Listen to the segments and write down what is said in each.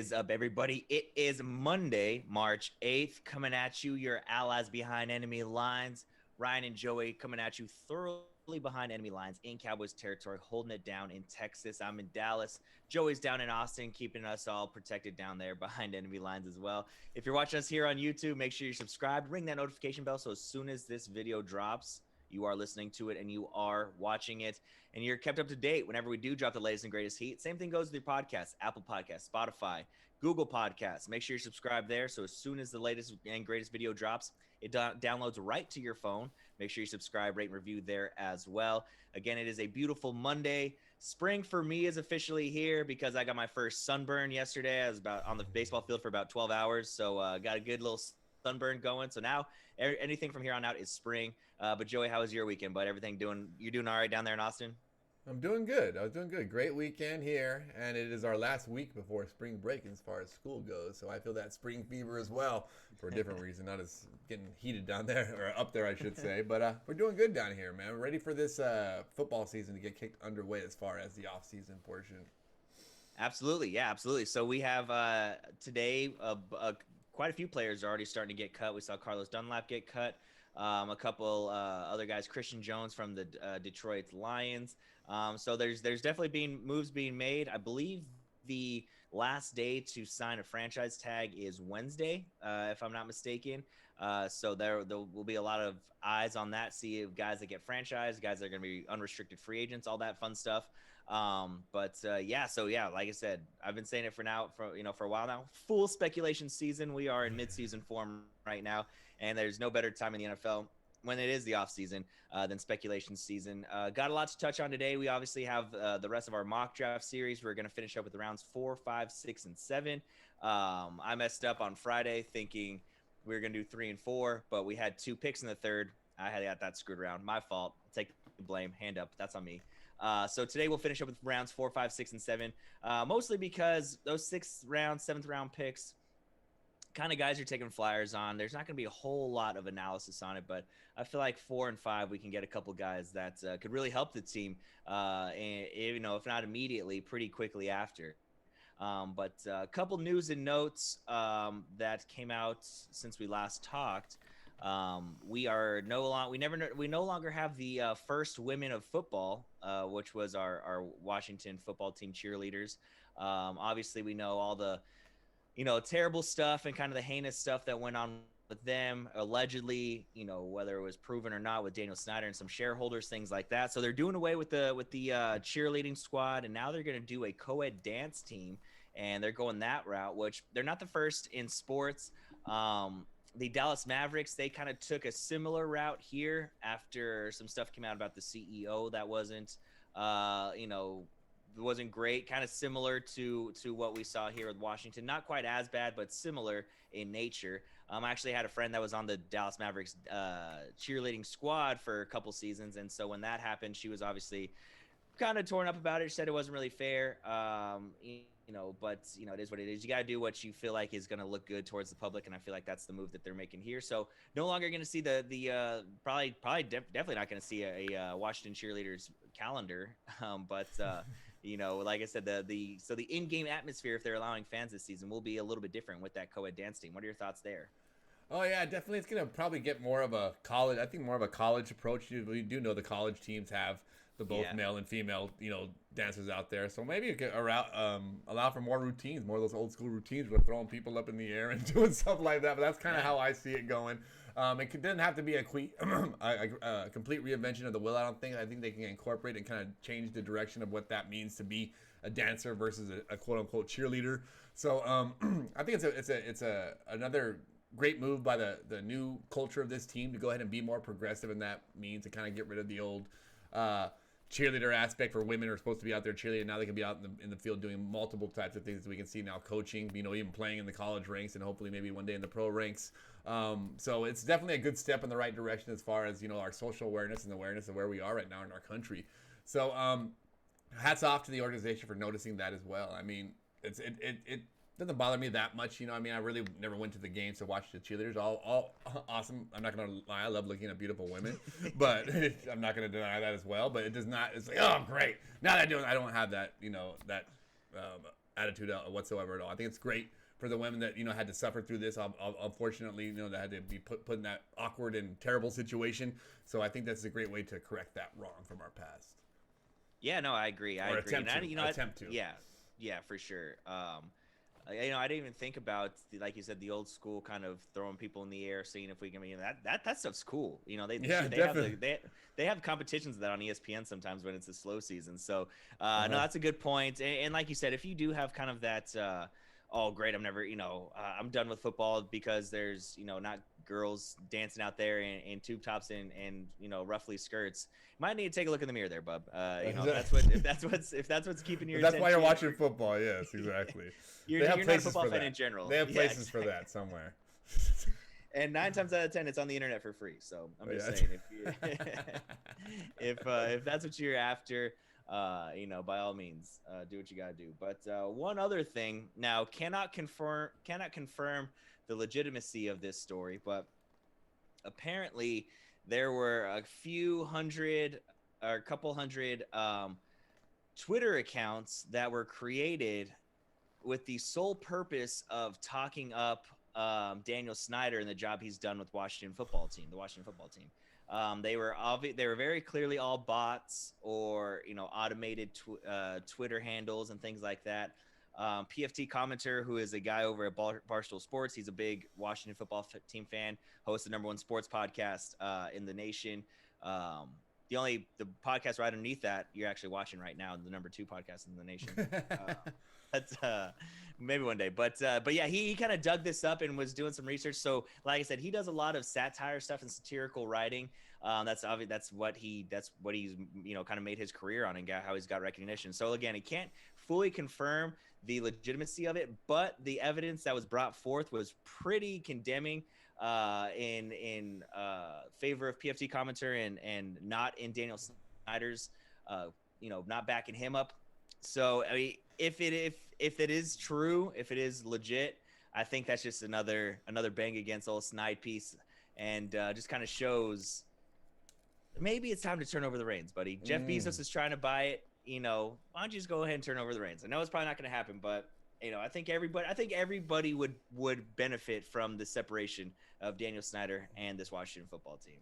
is up, everybody? It is Monday, March 8th, coming at you, your allies behind enemy lines. Ryan and Joey coming at you thoroughly behind enemy lines in Cowboys territory, holding it down in Texas. I'm in Dallas. Joey's down in Austin, keeping us all protected down there behind enemy lines as well. If you're watching us here on YouTube, make sure you're subscribed, ring that notification bell so as soon as this video drops, you are listening to it and you are watching it and you're kept up to date whenever we do drop the latest and greatest heat. Same thing goes with your podcasts, Apple Podcasts, Spotify, Google Podcasts. Make sure you're subscribed there so as soon as the latest and greatest video drops, it downloads right to your phone. Make sure you subscribe, rate, and review there as well. Again, it is a beautiful Monday. Spring for me is officially here because I got my first sunburn yesterday. I was about on the baseball field for about 12 hours, so got a good little sunburn going. So now anything from here on out is spring. But Joey, how was your weekend? But you're doing all right down there in Austin? I'm doing good. I was doing good. Great weekend here, and it is our last week before spring break as far as school goes. So I feel that spring fever as well for a different reason, not as getting heated down there or up there, I should say. But we're doing good down here, man. We're ready for this football season to get kicked underway as far as the off-season portion. Absolutely, yeah, absolutely. So we have today quite a few players are already starting to get cut. We saw Carlos Dunlap get cut. A couple other guys, Christian Jones from the Detroit Lions. So there's definitely been moves being made. I believe the last day to sign a franchise tag is Wednesday, if I'm not mistaken. So there will be a lot of eyes on that. See if guys that get franchised, guys that are going to be unrestricted free agents, all that fun stuff. Yeah, like I said, I've been saying it for a while now. Full speculation season. We are in mid-season form right now, and there's no better time in the NFL when it is the off season than speculation season. Got a lot to touch on today. We obviously have the rest of our mock draft series. We're going to finish up with the rounds 4, 5, 6, and 7. I messed up on Friday thinking we were going to do 3 and 4, but we had 2 picks in the third. I had got that screwed around. My fault. I'll take the blame. Hand up. That's on me. So today we'll finish up with rounds 4, 5, 6, and 7, mostly because those 6th round, 7th round picks, kind of guys you're taking flyers on. There's not going to be a whole lot of analysis on it, but I feel like 4 and 5, we can get a couple guys that could really help the team, and if not immediately, pretty quickly after. But a couple news and notes that came out since we last talked. We no longer have the first women of football, which was our Washington football team cheerleaders. Obviously, we know all the terrible stuff and kind of the heinous stuff that went on with them, allegedly, whether it was proven or not, with Daniel Snyder and some shareholders, things like that. So they're doing away with the cheerleading squad, and now they're going to do a co-ed dance team, and they're going that route, which they're not the first in sports. The Dallas Mavericks, they kind of took a similar route here after some stuff came out about the CEO that wasn't great, kind of similar to what we saw here with Washington. Not quite as bad, but similar in nature. I actually had a friend that was on the Dallas Mavericks cheerleading squad for a couple seasons, and so when that happened, she was obviously kind of torn up about it. She said it wasn't really fair. But it is what it is. You got to do what you feel like is going to look good towards the public, and I feel like that's the move that they're making here. So no longer going to see definitely not going to see a Washington cheerleaders calendar. Like I said, the in-game atmosphere, if they're allowing fans this season, will be a little bit different with that co-ed dance team. What are your thoughts there? Oh yeah, definitely. It's gonna probably get more of a college. I think more of a college approach. We do know the college teams have the both male and female, dancers out there. So maybe you could allow for more routines, more of those old school routines where throwing people up in the air and doing stuff like that. But that's kind of how I see it going. It doesn't have to be a complete reinvention of the wheel. I think they can incorporate and kind of change the direction of what that means to be a dancer versus a quote unquote cheerleader. So I think it's another great move by the new culture of this team to go ahead and be more progressive, and that means to kind of get rid of the old cheerleader aspect for women who are supposed to be out there cheerleading. Now they can be out in the field doing multiple types of things that we can see now, coaching, even playing in the college ranks and hopefully maybe one day in the pro ranks. So it's definitely a good step in the right direction as far as, our social awareness and awareness of where we are right now in our country. So hats off to the organization for noticing that as well. I mean, it doesn't bother me that much. I really never went to the games to watch the cheerleaders. All awesome. I'm not going to lie. I love looking at beautiful women, but I'm not going to deny that as well. But it does not, it's like, oh, great. Now that I don't have that, attitude whatsoever at all. I think it's great for the women that had to suffer through this. Unfortunately, that had to be put in that awkward and terrible situation. So I think that's a great way to correct that wrong from our past. Yeah, no, I agree. I agree. Attempt to. Yeah, for sure. I didn't even think about, like you said, the old school kind of throwing people in the air, seeing if we can. That stuff's cool. They have competitions of that on ESPN sometimes when it's a slow season. So no, that's a good point. And like you said, if you do have kind of that, oh great, I'm done with football because there's not girls dancing out there in tube tops and roughly skirts. Might need to take a look in the mirror there, bub. If that's what's keeping your that's attention. why you're watching football. Yes, exactly. You're not a football fan in general. They have places for that somewhere. And 9 times out of 10, it's on the internet for free. So I'm just saying, if that's what you're after, by all means, do what you gotta do. But one other thing, now cannot confirm the legitimacy of this story, but apparently there were a couple hundred Twitter accounts that were created with the sole purpose of talking up Daniel Snyder and the job he's done with the Washington football team. They were very clearly all bots or automated Twitter handles and things like that. PFT commenter, who is a guy over at Barstool Sports, he's a big Washington football team fan, hosts the #1 sports podcast in the nation. The podcast right underneath that you're actually watching right now, the #2 podcast in the nation. That's maybe one day, but yeah, he kind of dug this up and was doing some research. So like I said, he does a lot of satire stuff and satirical writing. That's obvious. That's what he's kind of made his career on and how he's got recognition. So again, he can't fully confirm the legitimacy of it, but the evidence that was brought forth was pretty condemning in favor of PFT commenter and not in Daniel Snyder's not backing him up. So I mean, if it is true, if it is legit, I think that's just another bang against old Snide piece, and just kind of shows maybe it's time to turn over the reins, buddy. Jeff Bezos is trying to buy it. Why don't you just go ahead and turn over the reins? I know it's probably not going to happen, but I think everybody would benefit from the separation of Daniel Snyder and this Washington football team.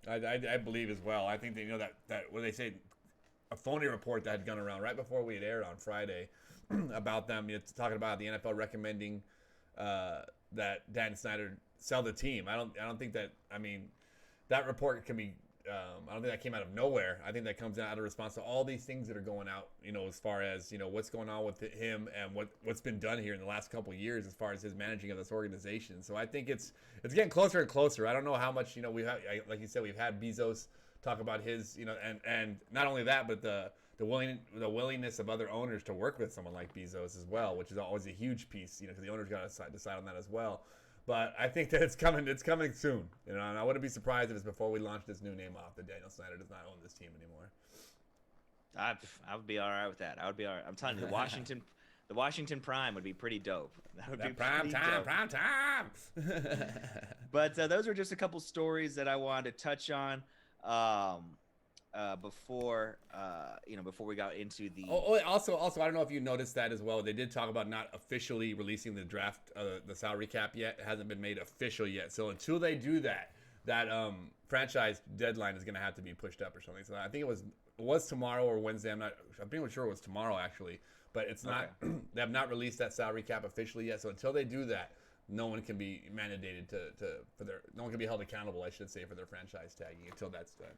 I believe as well. I think that what they say, a phony report that had gone around right before we had aired on Friday about them talking about the NFL recommending that Dan Snyder sell the team. I don't think that. I mean, that report can be. I don't think that came out of nowhere. I think that comes out of response to all these things that are going out, as far as, what's going on with him and what's been done here in the last couple of years as far as his managing of this organization. So I think it's getting closer and closer. I don't know how much, we have, like you said, we've had Bezos talk about his, and not only that, but the willingness of other owners to work with someone like Bezos as well, which is always a huge piece, because the owners got to decide on that as well. But I think that it's coming soon, and I wouldn't be surprised if it's before we launch this new name off that Daniel Snyder does not own this team anymore. I would be all right with that. I would be all right. I'm telling you, the Washington Prime would be pretty dope. That would be prime time. But those are just a couple stories that I wanted to touch on before we got into the. Also, I don't know if you noticed that as well. They did talk about not officially releasing the draft, the salary cap yet. It hasn't been made official yet. So until they do that franchise deadline is going to have to be pushed up or something. So I think it was tomorrow or Wednesday. I'm pretty much sure it was tomorrow actually. But it's not. Okay. They have not released that salary cap officially yet. So until they do that, no one can be mandated no one can be held accountable, I should say, for their franchise tagging until that's done.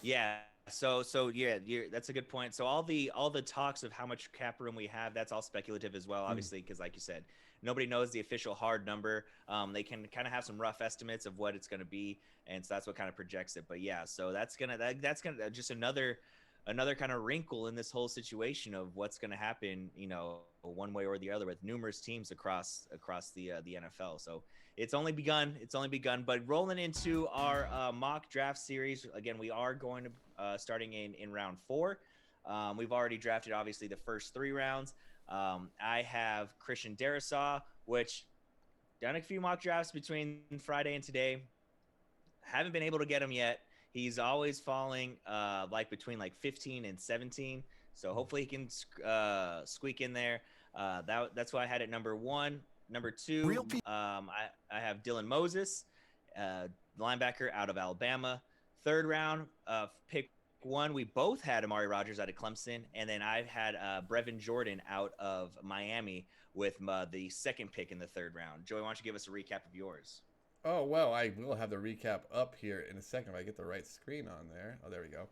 Yeah. So yeah, that's a good point. So all the talks of how much cap room we have, that's all speculative as well, obviously, because like you said, nobody knows the official hard number. They can kind of have some rough estimates of what it's going to be, and so that's what kind of projects it. But yeah, so that's gonna just another kind of wrinkle in this whole situation of what's going to happen, one way or the other with numerous teams across the NFL. So it's only begun. But rolling into our mock draft series again, we are going to starting in round 4. We've already drafted obviously the first 3 rounds. I have Christian Darrisaw, which done a few mock drafts between Friday and today. Haven't been able to get him yet. He's always falling between 15 and 17. So hopefully he can squeak in there. That's why I had it number 1. Number 2, I have Dylan Moses, uh, linebacker out of Alabama. Third round, pick 1, we both had Amari Rogers out of Clemson, and then I had Brevin Jordan out of Miami with the second pick in the third round. Joey, why don't you give us a recap of yours? Oh, well, I will have the recap up here in a second if I get the right screen on there. Oh, there we go.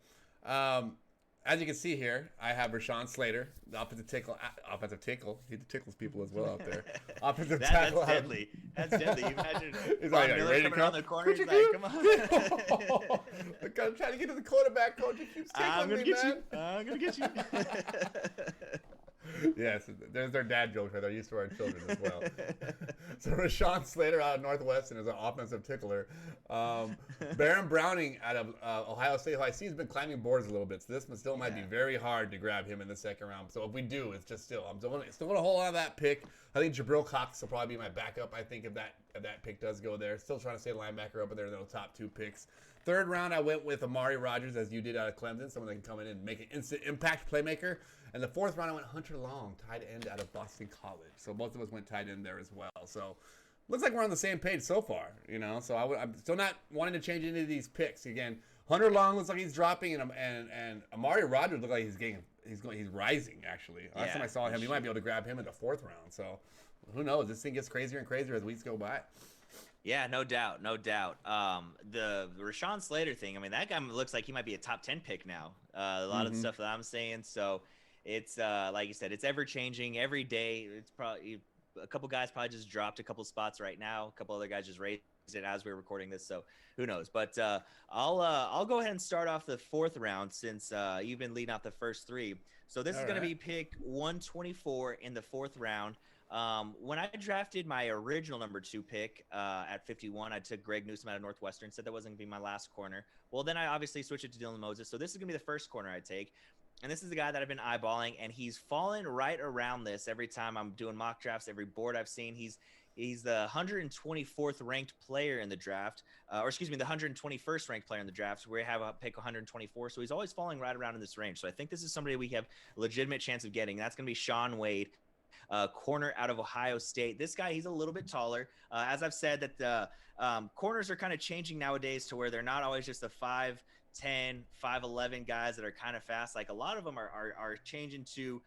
As you can see here, I have Rashawn Slater, the offensive tackle. He tickles people as well out there. Offensive tackle. That's deadly. That's deadly. You imagine he's Von like, Miller coming around the corner. He's like, come on. I'm trying to get to the quarterback, coach. He keeps tickling me, man. I'm going to get you. Yes, there's their dad jokes right there. Used to our children as well. So Rashawn Slater out of Northwestern is an offensive tickler. Baron Browning out of Ohio State, who I see has been climbing boards a little bit. So this still might be very hard to grab him in the second round. So if we do, it's just I'm still going to hold on to that pick. I think Jabril Cox will probably be my backup. I think if that pick does go there, still trying to stay linebacker up in there in those top 2 picks. Third round, I went with Amari Rogers, as you did out of Clemson, someone that can come in and make an instant impact playmaker. And the fourth round, I went Hunter Long, tight end out of Boston College. So both of us went tight end there as well. So looks like we're on the same page so far, So I'm still not wanting to change any of these picks. Again, Hunter Long looks like he's dropping, and Amari Rogers looks like he's rising actually. Last time I saw him, you might be able to grab him in the fourth round. So who knows? This thing gets crazier and crazier as weeks go by. Yeah, no doubt. The Rashawn Slater thing, I mean, that guy looks like he might be a top 10 pick now. A lot of the stuff that I'm saying. So it's like you said, it's ever changing every day. It's probably a couple guys probably just dropped a couple spots right now. A couple other guys just raised it as we're recording this. So who knows? But I'll go ahead and start off the fourth round since you've been leading off the first 3. So this is going to be pick 124 in the fourth round. When I drafted my original number 2 pick at 51, I took Greg Newsome out of Northwestern, said that wasn't going to be my last corner. Well, then I obviously switched it to Dylan Moses. So this is going to be the first corner I take. And this is the guy that I've been eyeballing, and he's fallen right around this every time I'm doing mock drafts, every board I've seen. He's the 124th ranked player in the draft, the 121st ranked player in the draft. So we have a pick 124. So he's always falling right around in this range. So I think this is somebody we have a legitimate chance of getting. That's going to be Shaun Wade. Corner out of Ohio State. This guy, he's a little bit taller. As I've said, that the corners are kind of changing nowadays to where they're not always just the 5'10", 5'11" guys that are kind of fast. Like a lot of them are changing to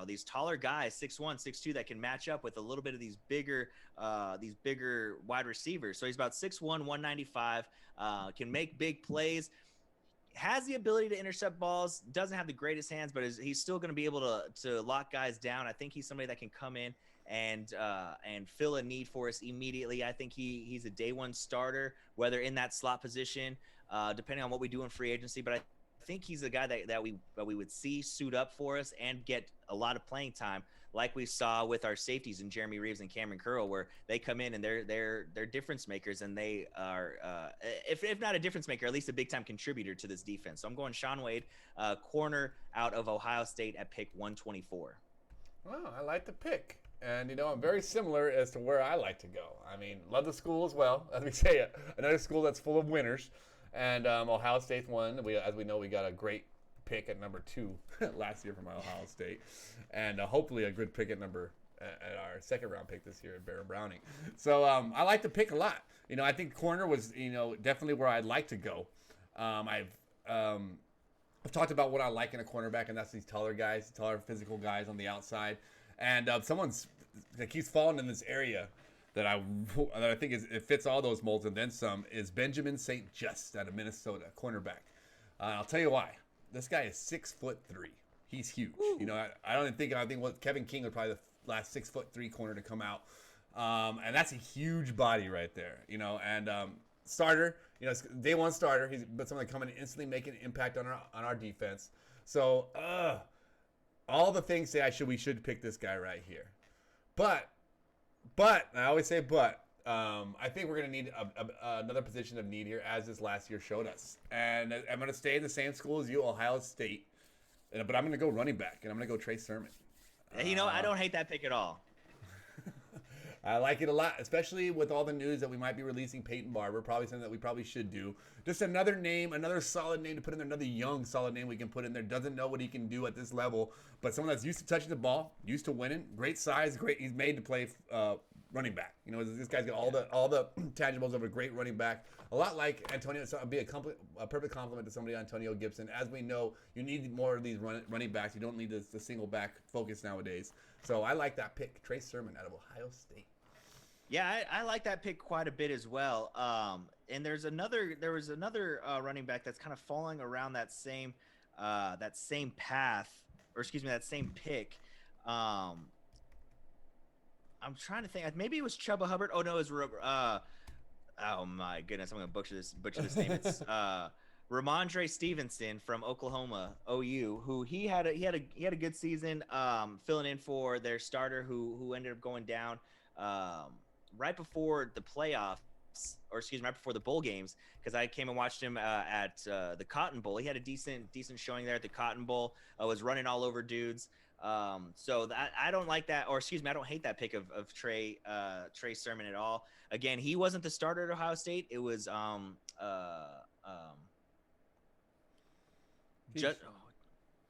these taller guys, 6'1", 6'2", that can match up with a little bit of these bigger wide receivers. So he's about 6'1", 195, can make big plays. Has the ability to intercept balls, doesn't have the greatest hands, but he's still going to be able to lock guys down. I think he's somebody that can come in and fill a need for us immediately. I think he's a day 1 starter, whether in that slot position, depending on what we do in free agency. But I think he's the guy that we would see suit up for us and get a lot of playing time, like we saw with our safeties in Jeremy Reeves and Cameron Curl, where they come in and they're difference makers, and they are if not a difference maker, at least a big time contributor to this defense. So I'm going Shaun Wade, corner out of Ohio State at pick 124. Well, I like the pick. And, I'm very similar as to where I like to go. I mean, love the school as well. Let me say another school that's full of winners. And Ohio State's one. As we know, we got a great pick at number 2 last year from Ohio State. And hopefully a good pick at our second round pick this year at Baron Browning. So I like the pick a lot. I think corner was, definitely where I'd like to go. I've talked about what I like in a cornerback, and that's these taller physical guys on the outside. And someone that keeps falling in this area that I think it fits all those molds and then some is Benjamin St. Just out of Minnesota, cornerback. I'll tell you why. This guy is 6'3". He's huge. Ooh. I think what Kevin King was probably the last 6'3" corner to come out. And that's a huge body right there. And starter, day 1 starter. He's but someone coming and instantly making an impact on our defense. So all the things say we should pick this guy right here. But I always say I think we're going to need another position of need here, as this last year showed us. And I'm going to stay in the same school as you, Ohio State. But I'm going to go running back, and I'm going to go Trey Sermon. I don't hate that pick at all. I like it a lot, especially with all the news that we might be releasing Peyton Barber. Probably something that we probably should do. Just another name, another solid name to put in there, another young solid name we can put in there. Doesn't know what he can do at this level, but someone that's used to touching the ball, used to winning, great size, great. He's made to play running back. You know, this guy's got all the tangibles of a great running back. A lot like Antonio, so it'd be a perfect compliment to somebody, Antonio Gibson. As we know, you need more of these running backs. You don't need the single back focus nowadays. So I like that pick, Trey Sermon out of Ohio State. Yeah, I like that pick quite a bit as well. And there was another running back that's kind of falling around that same path, or excuse me, that same pick. I'm trying to think. Maybe it was Chuba Hubbard. Oh no, it was oh my goodness, I'm gonna butcher this name. It's Ramondre Stevenson from Oklahoma, OU, who he had a good season, filling in for their starter who ended up going down right before the playoffs, or excuse me, right before the bowl games, because I came and watched him at the Cotton Bowl. He had a decent showing there at the Cotton Bowl. Was running all over dudes. So I don't like that, or excuse me, I don't hate that pick of Trey Sermon at all. Again, he wasn't the starter at Ohio State. It was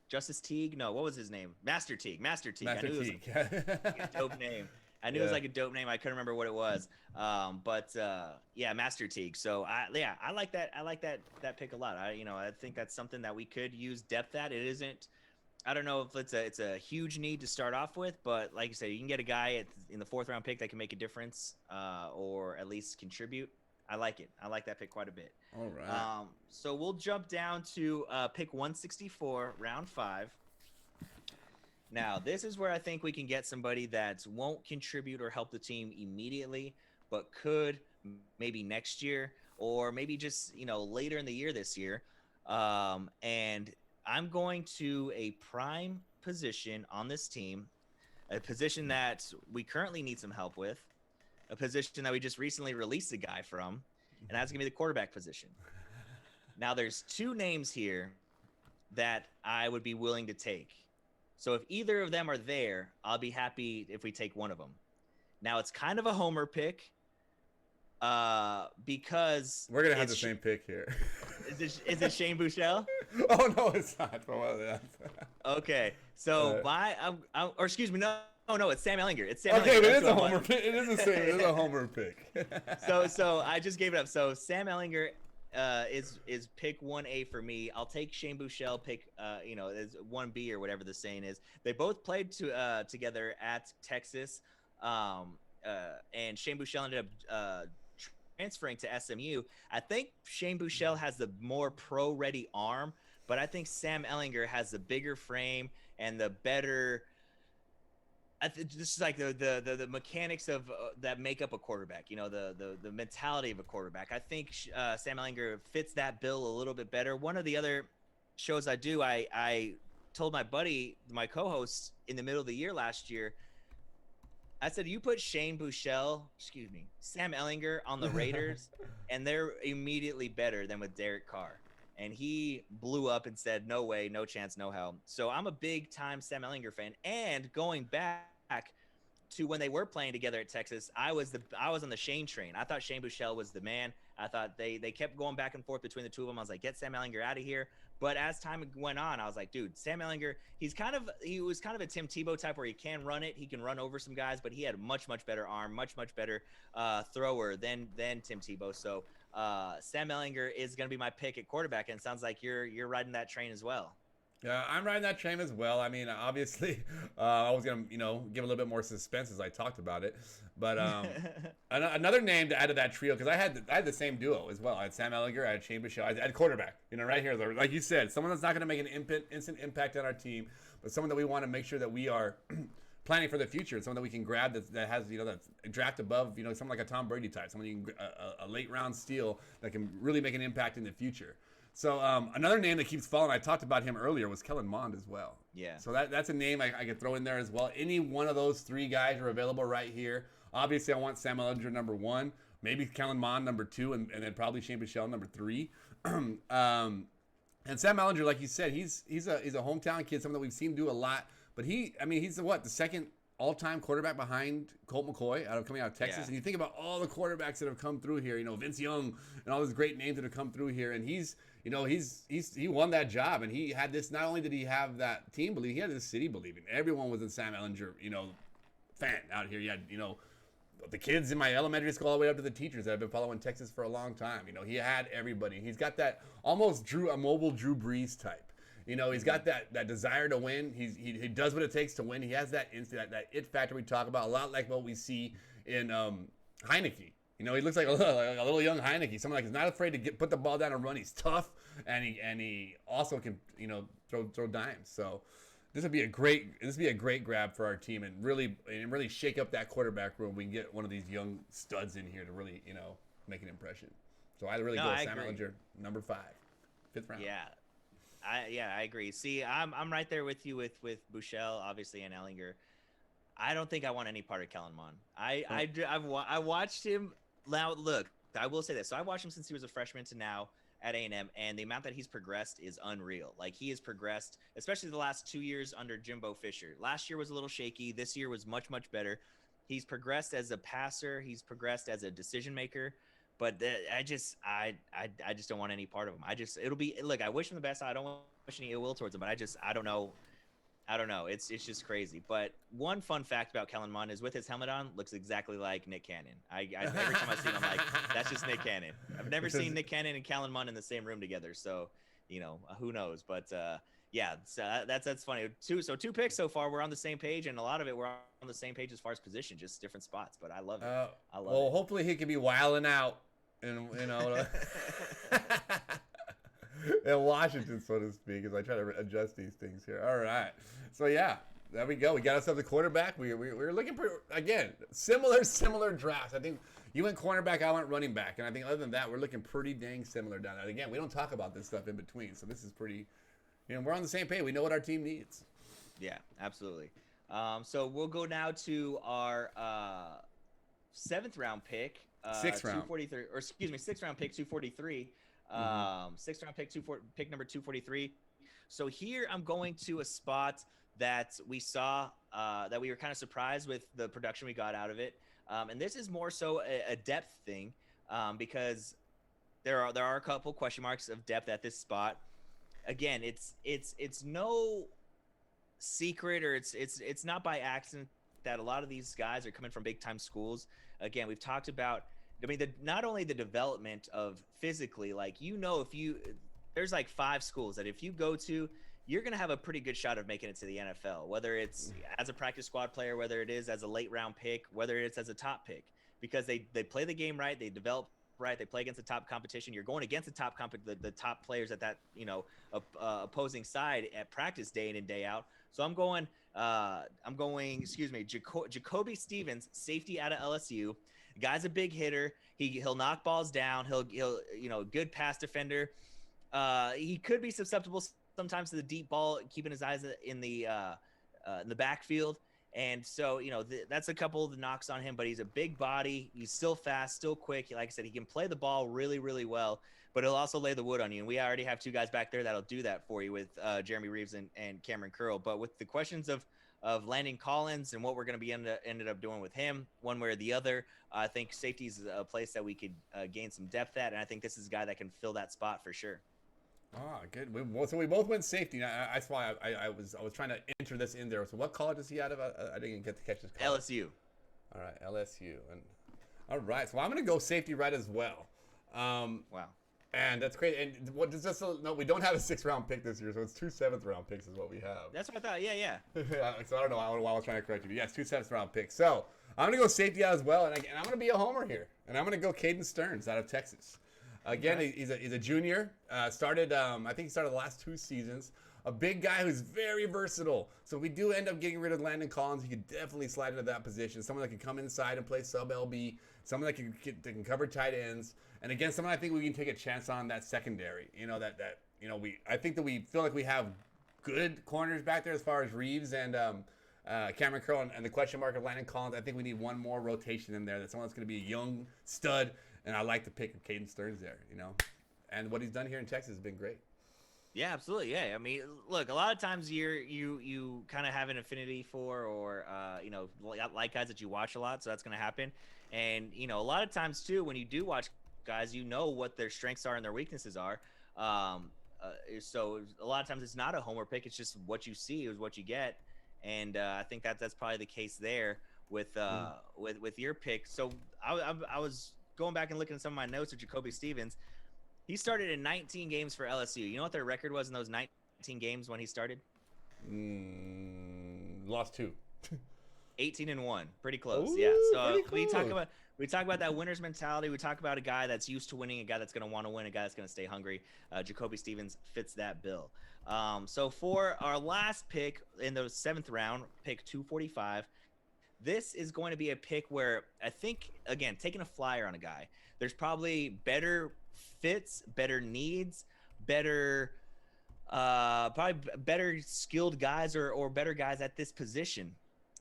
Justice Teague. No, what was his name? Master Teague. Master Teague. I knew it was a dope name. I knew it was like a dope name. I couldn't remember what it was. Yeah, Master Teague. So I like that. I like that pick a lot. I think that's something that we could use depth at. It isn't. I don't know if it's a huge need to start off with, but like you said, you can get a guy in the 4th round pick that can make a difference, or at least contribute. I like it. I like that pick quite a bit. All right. So we'll jump down to pick 164, round 5. Now, this is where I think we can get somebody that won't contribute or help the team immediately, but could maybe next year, or maybe just later in the year this year. And I'm going to a prime position on this team, a position that we currently need some help with, a position that we just recently released a guy from, and that's going to be the quarterback position. Now, there's 2 names here that I would be willing to take. So if either of them are there, I'll be happy if we take one of them. Now, it's kind of a homer pick because we're going to have the same pick here. Is it Shane Buechele? Oh, no, it's not. Okay, so or excuse me, no, it's Sam Ellinger. It's Sam. Okay, Ellinger. but it is a homer pick. It is the same. It is a homer pick. So I just gave it up. So Sam Ellinger is pick 1A for me. I'll take Shane Buechele pick. Is 1B or whatever the saying is. They both played together at Texas, and Shane Buechele ended up transferring to SMU. I think Shane Buechele has the more pro-ready arm, but I think Sam Ellinger has the bigger frame and the better. This is like the mechanics of that make up a quarterback. The mentality of a quarterback. I think Sam Ellinger fits that bill a little bit better. One of the other shows I do, I told my buddy, my co-host, in the middle of the year last year, I said, you put Sam Ellinger on the Raiders, and they're immediately better than with Derek Carr. And he blew up and said, no way, no chance, no hell. So I'm a big-time Sam Ellinger fan. And going back to when they were playing together at Texas, I was on the Shane train. I thought Shane Buechele was the man. I thought they kept going back and forth between the two of them. I was like, get Sam Ellinger out of here. But as time went on, I was like, dude, Sam Ellinger, he was kind of a Tim Tebow type where he can run it. He can run over some guys, but he had a much better arm, much better thrower than Tim Tebow. So Sam Ellinger is going to be my pick at quarterback, and it sounds like you're riding that train as well. Yeah, I'm riding that train as well. I mean, obviously, I was going to, give a little bit more suspense as I talked about it. But another name to add to that trio, because I had the same duo as well. I had Sam Ellinger, I had Shane Buechele, I had quarterback. Right here, like you said, someone that's not going to make an instant impact on our team, but someone that we want to make sure that we are planning for the future. Someone that we can grab that has, that's draft above, someone like a Tom Brady type, someone you can a late round steal that can really make an impact in the future. So another name that keeps falling, I talked about him earlier, was Kellen Mond as well. Yeah. So that's a name I could throw in there as well. Any one of those 3 guys are available right here. Obviously, I want Sam Ellinger number 1, maybe Kellen Mond number 2, and then probably Shane Buechele number 3. And Sam Ellinger, like you said, he's a hometown kid, someone that we've seen do a lot. But he's the second all-time quarterback behind Colt McCoy coming out of Texas. Yeah. And you think about all the quarterbacks that have come through here, Vince Young and all those great names that have come through here. And he won that job. And he had this, not only did he have that team believe, he had this city believing. Everyone was a Sam Ellinger, fan out here. You had, the kids in my elementary school all the way up to the teachers that have been following Texas for a long time. He had everybody. He's got that almost a mobile Drew Brees type. He's got that desire to win. He does what it takes to win. He has that that it factor we talk about, a lot like what we see in Heineke. He looks like a little young Heineke, someone like he's not afraid to put the ball down and run. He's tough, and he also can throw dimes. So this would be a great grab for our team and really shake up that quarterback room. We can get one of these young studs in here to really make an impression. So I'd really go Sam Ellinger, number 5, 5th round. Yeah. I agree. See, I'm right there with you with Buechele, obviously, and Ellinger. I don't think I want any part of Kellen Mond. I watched him. Now, look, I will say this. So I watched him since he was a freshman to now at A&M, and the amount that he's progressed is unreal. Like, he has progressed, especially the last 2 years under Jimbo Fisher. Last year was a little shaky. This year was much, much better. He's progressed as a passer. He's progressed as a decision maker. But I just don't want any part of him. I wish him the best. I don't wish any ill will towards him, but I don't know. It's just crazy. But one fun fact about Kellen Mond is with his helmet on, looks exactly like Nick Cannon. Every time I see him, I'm like, that's just Nick Cannon. I've never seen Nick Cannon and Kellen Mond in the same room together. So, who knows? But yeah, so that's funny. Two picks so far. We're on the same page, and a lot of it we're on the same page as far as position, just different spots. But I love it. I love it. Hopefully he can be wilding out. In Washington, so to speak, as I try to adjust these things here. All right. So, yeah, there we go. We got ourselves a quarterback. We're looking for, again, similar drafts. I think you went cornerback, I went running back. And I think other than that, we're looking pretty dang similar down there. Again, we don't talk about this stuff in between. So this is pretty, we're on the same page. We know what our team needs. Yeah, absolutely. So we'll go now to our 7th round pick. 6th round. 243, or excuse me, 6th round pick, 243. 6th round pick, pick number 243. So here I'm going to a spot that we saw that we were kind of surprised with the production we got out of it. And this is more so a depth thing because there are a couple question marks of depth at this spot. Again, it's no secret, or it's not by accident that a lot of these guys are coming from big time schools. Again, we've talked about, not only the development of physically, like, there's like 5 schools that if you go to, you're going to have a pretty good shot of making it to the NFL, whether it's as a practice squad player, whether it is as a late round pick, whether it's as a top pick, because they play the game right. They develop right. They play against the top competition. You're going against the top players at that, opposing side at practice day in and day out. So I'm going, Jacoby Stevens, safety out of LSU. The guy's a big hitter. He'll knock balls down. He'll good pass defender. He could be susceptible sometimes to the deep ball, keeping his eyes in the backfield. And so, that's a couple of the knocks on him, but he's a big body. He's still fast, still quick. Like I said, he can play the ball really, really well, but he'll also lay the wood on you. And we already have 2 guys back there that'll do that for you with Jeremy Reeves and Cameron Curl. But with the questions of Landon Collins and what we're going to be ended up doing with him, one way or the other, I think safety is a place that we could gain some depth at. And I think this is a guy that can fill that spot for sure. Good. So we both went safety. That's why I was trying to enter this in there. So what college is he out of? I didn't get to catch this college. LSU. All right, LSU. All right, so I'm going to go safety right as well. Wow. And that's great. And what does this? No, we don't have a 6th round pick this year, so it's 2 7th round picks is what we have. That's what I thought. Yeah. So I don't know why I was trying to correct you. Yes, 2 7th round picks. So I'm going to go safety out as well, and I'm going to be a homer here, and I'm going to go Caden Stearns out of Texas. Again, okay. he's a junior. I think he started the last 2 seasons. A big guy who's very versatile. So if we do end up getting rid of Landon Collins, he could definitely slide into that position. Someone that can come inside and play sub LB. Someone that can cover tight ends. And again, someone I think we can take a chance on that secondary. I think that we feel like we have good corners back there as far as Reeves and Cameron Curl and the question mark of Landon Collins. I think we need one more rotation in there. That's someone that's going to be a young stud. And I like the pick of Caden Stearns there, And what he's done here in Texas has been great. Yeah, absolutely. Yeah, I mean, look, a lot of times you kind of have an affinity for, or like guys that you watch a lot, so that's gonna happen. And a lot of times too, when you do watch guys, you know what their strengths are and their weaknesses are. Um, so a lot of times it's not a homer pick; it's just what you see is what you get. And I think that's probably the case there with Mm. with your pick. So I was going back and looking at some of my notes of Jacoby Stevens. He started in 19 games for LSU. You know what their record was in those 19 games when he started? Lost two. 18-1. Pretty close. Yeah. Ooh, So pretty close. we talk about that winner's mentality. We talk about a guy that's used to winning, a guy that's going to want to win, a guy that's going to stay hungry. Jacoby Stevens fits that bill. So for our last pick in the 7th round, pick 245, this is going to be a pick where I think, again, taking a flyer on a guy, there's probably better fits, better needs, better probably better skilled guys or better guys at this position.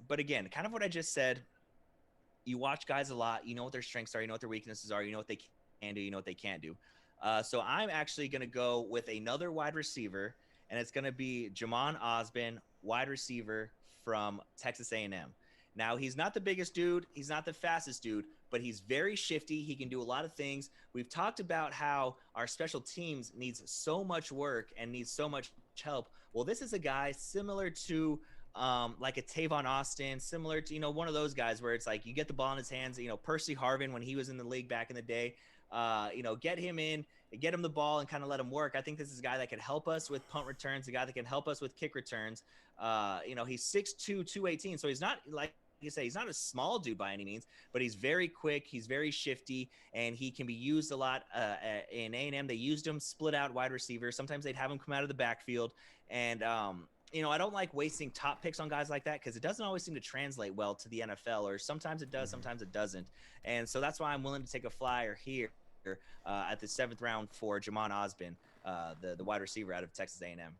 But again, kind of what I just said, you watch guys a lot, you know what their strengths are, you know what their weaknesses are, you know what they can do, you know what they can't do. So I'm actually going to go with another wide receiver, and it's going to be Jemon Osbin, wide receiver from Texas A&M. Now, he's not the biggest dude, he's not the fastest dude, but he's very shifty. He can do a lot of things. We've talked about how our special teams needs so much work and needs so much help. Well, this is a guy similar to like a Tavon Austin, similar to one of those guys where it's like you get the ball in his hands. Percy Harvin when he was in the league back in the day. Get him in, get him the ball, and kind of let him work. I think this is a guy that can help us with punt returns, a guy that can help us with kick returns. He's 6'2", 218, so he's not like you say, he's not a small dude by any means, but he's very quick, he's very shifty, and he can be used a lot. In A&M, they used him split out wide receiver. Sometimes they'd have him come out of the backfield, and I don't like wasting top picks on guys like that because it doesn't always seem to translate well to the NFL, or sometimes it does, sometimes it doesn't. And so that's why I'm willing to take a flyer here at the 7th round for Jemon Osbin, the wide receiver out of Texas A&M.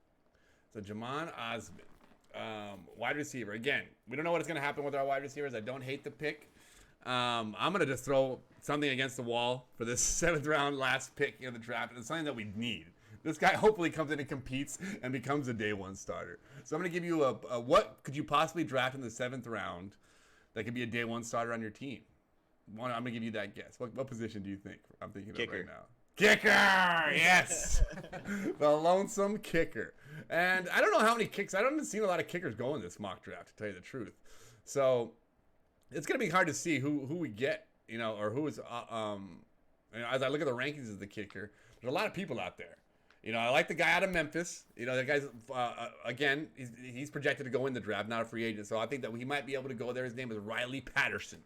So Jemon Osbin, wide receiver. Again, we don't know what's going to happen with our wide receivers. I don't hate the pick. I'm going to just throw something against the wall for this 7th round last pick in the draft. And it's something that we need. This guy hopefully comes in and competes and becomes a day one starter. So I'm going to give you a what could you possibly draft in the 7th round that could be a day one starter on your team? I'm going to give you that guess. What position do you think I'm thinking Kicker. of right now? Kicker! Yes! The lonesome kicker. And I don't know how many kicks. I haven't seen a lot of kickers go in this mock draft, to tell you the truth. So it's going to be hard to see who we get, or who is, as I look at the rankings of the kicker, there's a lot of people out there. I like the guy out of Memphis. The guy's, again, he's projected to go in the draft, not a free agent. So I think that he might be able to go there. His name is Riley Patterson.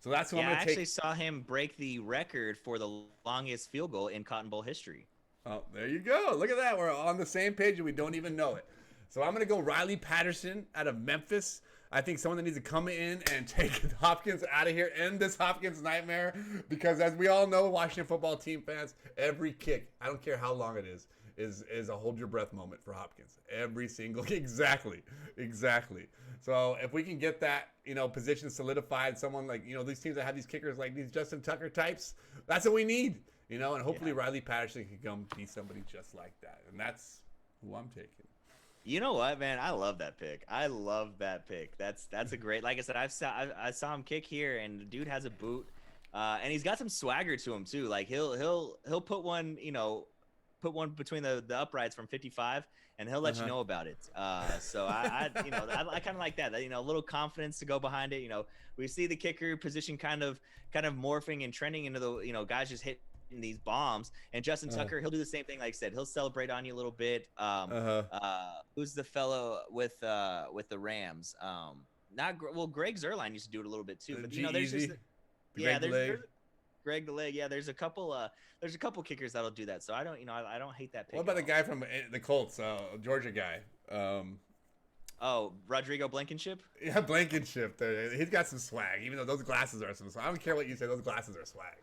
So that's who I'm going to take. I actually saw him break the record for the longest field goal in Cotton Bowl history. Oh, there you go. Look at that. We're on the same page and we don't even know it. So I'm going to go Riley Patterson out of Memphis. I think someone that needs to come in and take Hopkins out of here, end this Hopkins nightmare, because as we all know, Washington football team fans, every kick, I don't care how long it is a hold your breath moment for Hopkins. Every single exactly. So if we can get that, position solidified, someone like, these teams that have these kickers like these Justin Tucker types, that's what we need, and hopefully Riley Patterson can come be somebody just like that. And that's who I'm taking. You know what, man? I love that pick. That's a great. Like I said, I saw him kick here, and the dude has a boot, and he's got some swagger to him too. Like he'll put one, between the uprights from 55, and he'll let you know about it. So I kind of like that. A little confidence to go behind it. We see the kicker position kind of morphing and trending into the guys just hitting these bombs, and Justin Tucker, he'll do the same thing. Like I said, he'll celebrate on you a little bit. Who's the fellow with the Rams? Greg Zuerlein used to do it a little bit too. But there's just there's Greg the Leg. Yeah, there's a couple kickers that'll do that. So I don't hate that pick. What about the guy from the Colts, Georgia guy? Rodrigo Blankenship? Yeah, Blankenship. He's got some swag, even though those glasses are some swag. I don't care what you say, those glasses are swag.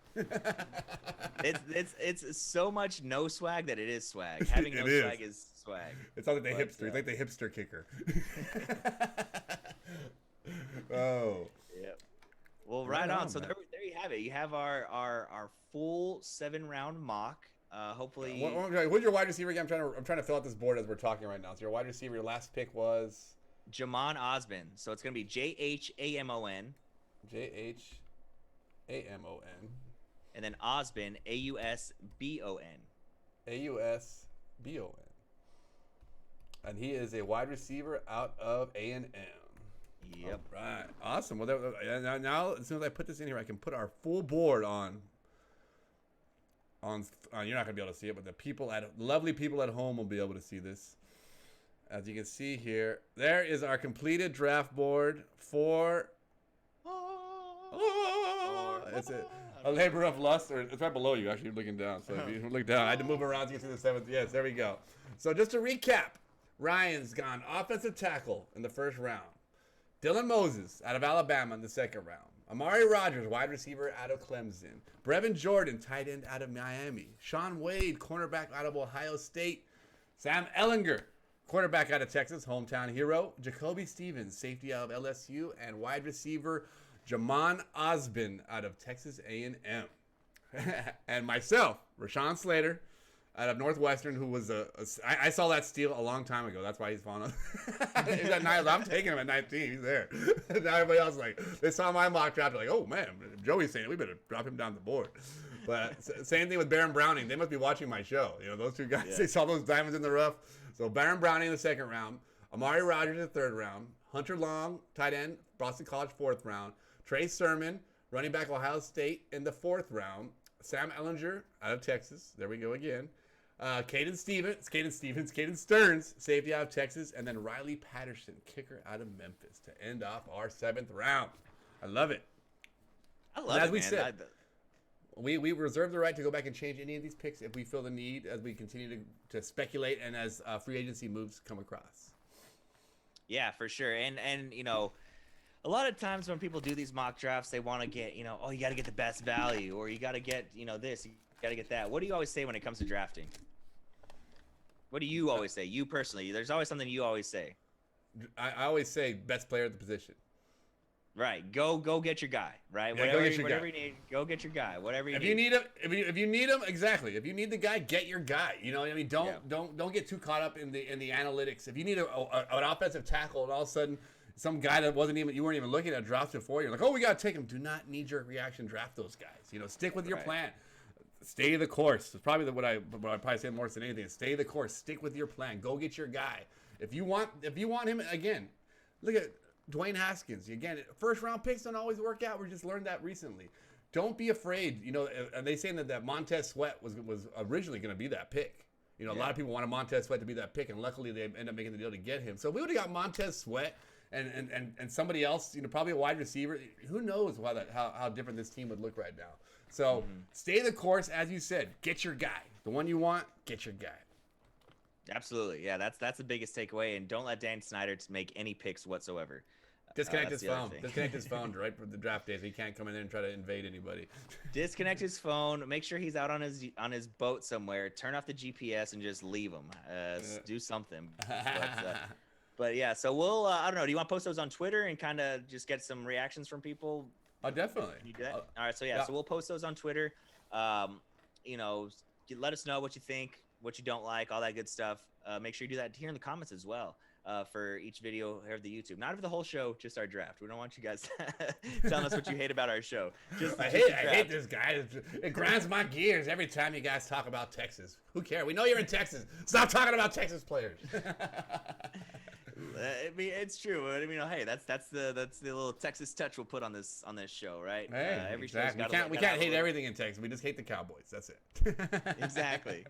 It's so much no swag that it is swag. Having no swag is swag. It's not like the hipster. He's like the hipster kicker. Oh. Yep. Well, right on. So there you have it. You have our full 7-round mock. Hopefully. Who's your wide receiver again? I'm trying to fill out this board as we're talking right now. So your wide receiver, your last pick was Jemon Osbin. So it's gonna be Jhamon. Jhamon. And then Osbin, Ausbon. Ausbon. And he is a wide receiver out of A&M. Yep. All right. Awesome. Well, now as soon as I put this in here, I can put our full board on. You're not gonna be able to see it, but the lovely people at home will be able to see this. As you can see here, there is our completed draft board for. It's a labor of lust, or it's right below you. Actually, you're looking down. So if you look down, I had to move around to get to the seventh. Yes, there we go. So just to recap, Ryan's gone offensive tackle in the first round. Dylan Moses out of Alabama in the second round. Amari Rogers, wide receiver out of Clemson. Brevin Jordan, tight end out of Miami. Sean Wade, cornerback out of Ohio State. Sam Ellinger, quarterback out of Texas, hometown hero. Jacoby Stevens, safety out of LSU. And wide receiver Jemon Osbin out of Texas A&M. And myself, Rashawn Slater, out of Northwestern, who was I saw that steal a long time ago. That's why he's falling. He's at 9. I'm taking him at 19. He's there. Now everybody else they saw my mock draft. They're like, oh man, Joey's saying we better drop him down the board. But same thing with Baron Browning. They must be watching my show. Those two guys. They saw those diamonds in the rough. So Baron Browning in the second round, Amari Rogers in the third round, Hunter Long, tight end, Boston College, fourth round, Trey Sermon, running back Ohio State in the fourth round, Sam Ellinger out of Texas. There we go again. Caden Stearns, safety out of Texas, and then Riley Patterson, kicker out of Memphis, to end off our seventh round. I love it. I love it, as we man. said, we reserve the right to go back and change any of these picks if we feel the need, as we continue to speculate and as free agency moves come across. Yeah, for sure. And a lot of times when people do these mock drafts, they want to get, you got to get the best value, or you got to get, this, you got to get that. What do you always say when it comes to drafting? What do you always say? You personally, there's always something you always say. I always say best player at the position. Right. Go get your guy. Right. Yeah, whatever you need, go get your guy. Whatever you need. If you need him, exactly. If you need the guy, get your guy. Don't get too caught up in the analytics. If you need an offensive tackle, and all of a sudden some guy that you weren't even looking at drops before, you're like, oh, we gotta take him. Do not knee-jerk reaction draft those guys. Stick with your plan. Stay the course. It's probably what I probably say more than anything. Stay the course. Stick with your plan. Go get your guy. If you want him again, look at Dwayne Haskins. Again, first round picks don't always work out. We just learned that recently. Don't be afraid. And they saying that Montez Sweat was originally going to be that pick. A lot of people wanted Montez Sweat to be that pick, and luckily they end up making the deal to get him. So we would have got Montez Sweat and somebody else, probably a wide receiver. Who knows how different this team would look right now. So stay the course, as you said. Get your guy. The one you want, get your guy. Absolutely. Yeah, that's the biggest takeaway. And don't let Dan Snyder make any picks whatsoever. Disconnect his phone. Disconnect his phone right for the draft days. He can't come in there and try to invade anybody. Disconnect his phone. Make sure he's out on his boat somewhere. Turn off the GPS and just leave him. Do something. But yeah, so we'll I don't know. Do you want to post those on Twitter and kind of just get some reactions from people? Oh, definitely. Can you do that? All right. So so we'll post those on Twitter. Let us know what you think, what you don't like, all that good stuff. Make sure you do that here in the comments as well. For each video here of the YouTube, not for the whole show, just our draft. We don't want you guys telling us what you hate about our show. I hate this guy. It grinds my gears every time you guys talk about Texas. Who cares? We know you're in Texas. Stop talking about Texas players. It's true. Hey, that's the little Texas touch we'll put on this show, right? Hey, every exactly. We can't hate everything in Texas. We just hate the Cowboys. That's it. Exactly.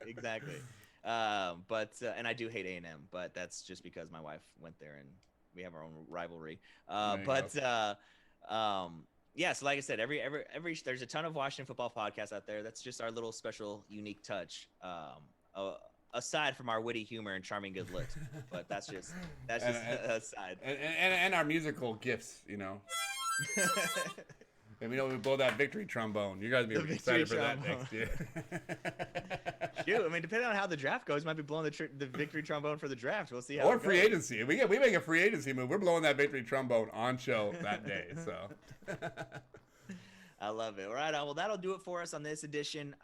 And I do hate A&M, but that's just because my wife went there and we have our own rivalry. So like I said, every there's a ton of Washington football podcasts out there. That's just our little special, unique touch. Aside from our witty humor and charming good looks, but that's just aside. And our musical gifts, And we know we blow that victory trombone. You guys be excited for that next year. Shoot, depending on how the draft goes, might be blowing the victory trombone for the draft. We'll see how. Or free agency. We make a free agency move. We're blowing that victory trombone on show that day. So. I love it. All right. Well, that'll do it for us on this edition.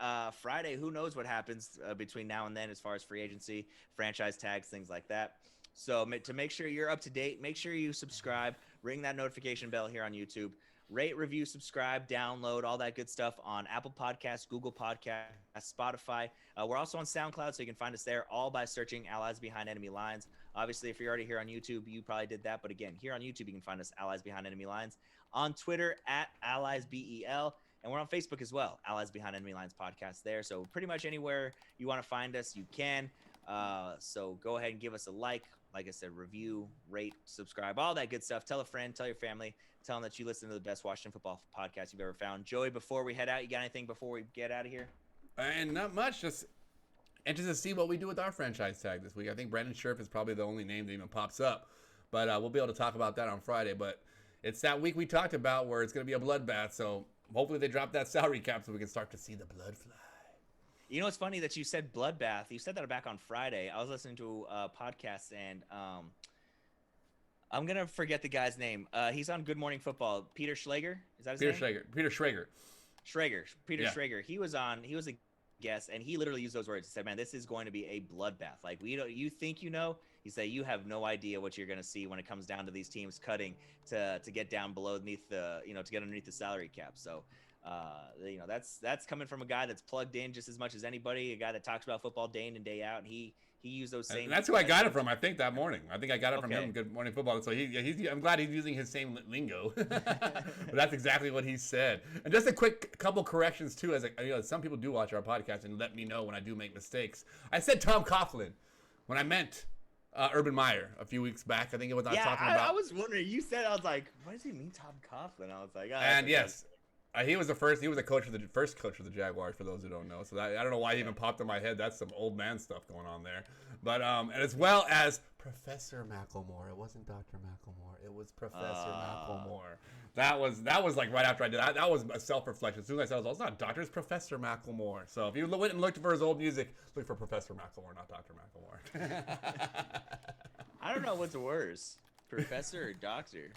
Friday, who knows what happens between now and then as far as free agency, franchise tags, things like that. So to make sure you're up to date, make sure you subscribe, ring that notification bell here on YouTube, rate, review, subscribe, download, all that good stuff on Apple Podcasts, Google Podcasts, Spotify. We're also on SoundCloud, so you can find us there, all by searching Allies Behind Enemy Lines. Obviously, if you're already here on YouTube, you probably did that. But again, here on YouTube, you can find us Allies Behind Enemy Lines. On Twitter, at AlliesBEL. And we're on Facebook as well, Allies Behind Enemy Lines podcast there. So pretty much anywhere you want to find us, you can. So go ahead and give us a like I said, review, rate, subscribe, all that good stuff. Tell a friend, tell your family, tell them that you listen to the best Washington football podcast you've ever found. Joey, before we head out, you got anything before we get out of here? And not much, just interested to see what we do with our franchise tag this week. I think Brandon Scherf is probably the only name that even pops up. But we'll be able to talk about that on Friday. But it's that week we talked about where it's going to be a bloodbath. So hopefully they drop that salary cap so we can start to see the blood fly. You know, it's funny that you said bloodbath. You said that back on Friday. I was listening to a podcast, and I'm going to forget the guy's name. He's on Good Morning Football. Peter Schrager? Is that his name? Peter Schrager. Peter Schrager. He was a guest, and he literally used those words. He said, man, this is going to be a bloodbath. Like, you think you know? He said, you have no idea what you're going to see when it comes down to these teams cutting to get down beneath the, to get underneath the salary cap. So, that's coming from a guy that's plugged in just as much as anybody, a guy that talks about football day in and day out. And he used those same. And that's who I got it from. I think that morning. I think I got it from him. Good Morning Football. So I'm glad he's using his same lingo. But that's exactly what he said. And just a quick couple corrections too, as some people do watch our podcast and let me know when I do make mistakes. I said Tom Coughlin when I meant Urban Meyer a few weeks back. I think it was talking about. I was wondering. You said, I was like, what does he mean, Tom Coughlin? I was like, and yes. He was the first coach of the first coach of the Jaguars, for those who don't know. So I don't know why he even popped in my head. That's some old man stuff going on there. But and as well as Professor Macklemore. It wasn't Dr. Macklemore. It was Professor Macklemore. That was like right after I did that. That was a self-reflection. As soon as I said, it's not Doctor, it's Professor Macklemore. So if you went and looked for his old music, look for Professor Macklemore, not Dr. Macklemore. I don't know what's worse, Professor or Doctor.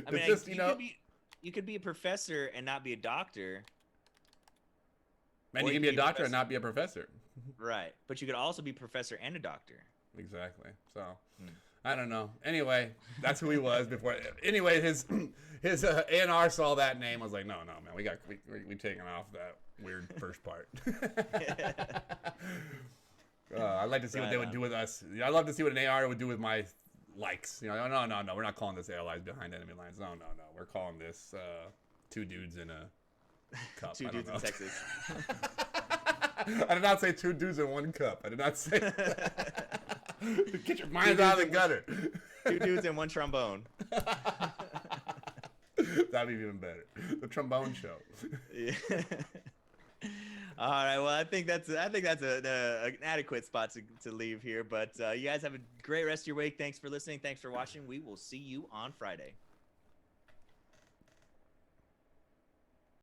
I mean, it's just, you could be a professor and not be a doctor. Man, you can be a doctor and not be a professor. Right. But you could also be professor and a doctor. Exactly. So, I don't know. Anyway, that's who he was before. Anyway, his A&R saw that name. I was like, no, man, we taking off that weird first part. I'd like to see what they would do with us. I'd love to see what an AR would do with my likes. No, we're not calling this Allies Behind Enemy Lines. No, we're calling this two dudes in a cup. Two dudes in Texas. I did not say two dudes in one cup. I did not say get your minds out of the gutter. Two dudes and one trombone. That'd be even better. The trombone show. Yeah. All right. Well, I think that's an adequate spot to leave here. But you guys have a great rest of your week. Thanks for listening. Thanks for watching. We will see you on Friday.